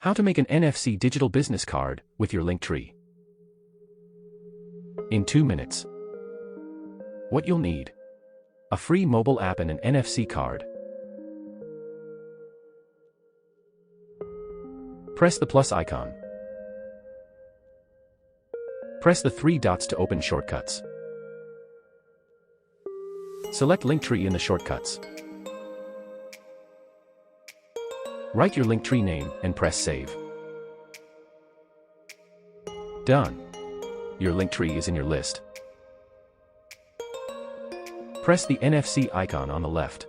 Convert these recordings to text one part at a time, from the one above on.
How to make an NFC digital business card with your Linktree. In 2 minutes. What you'll need: a free mobile app and an NFC card. Press the plus icon. Press the 3 dots to open shortcuts. Select Linktree in the shortcuts. Write your Linktree name and press Save. Done. Your Linktree is in your list. Press the NFC icon on the left.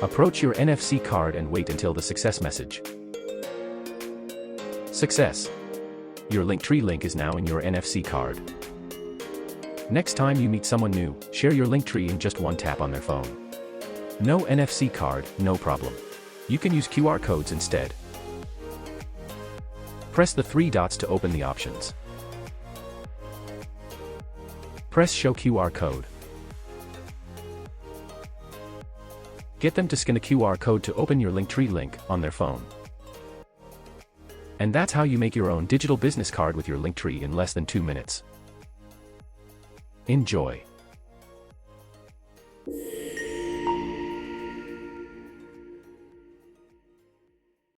Approach your NFC card and wait until the success message. Success! Your Linktree link is now in your NFC card. Next time you meet someone new, share your Linktree in just one tap on their phone. No NFC card, no problem. You can use QR codes instead. Press the 3 dots to open the options. Press Show QR code. Get them to scan the QR code to open your Linktree link on their phone. And that's how you make your own digital business card with your Linktree in less than 2 minutes. Enjoy!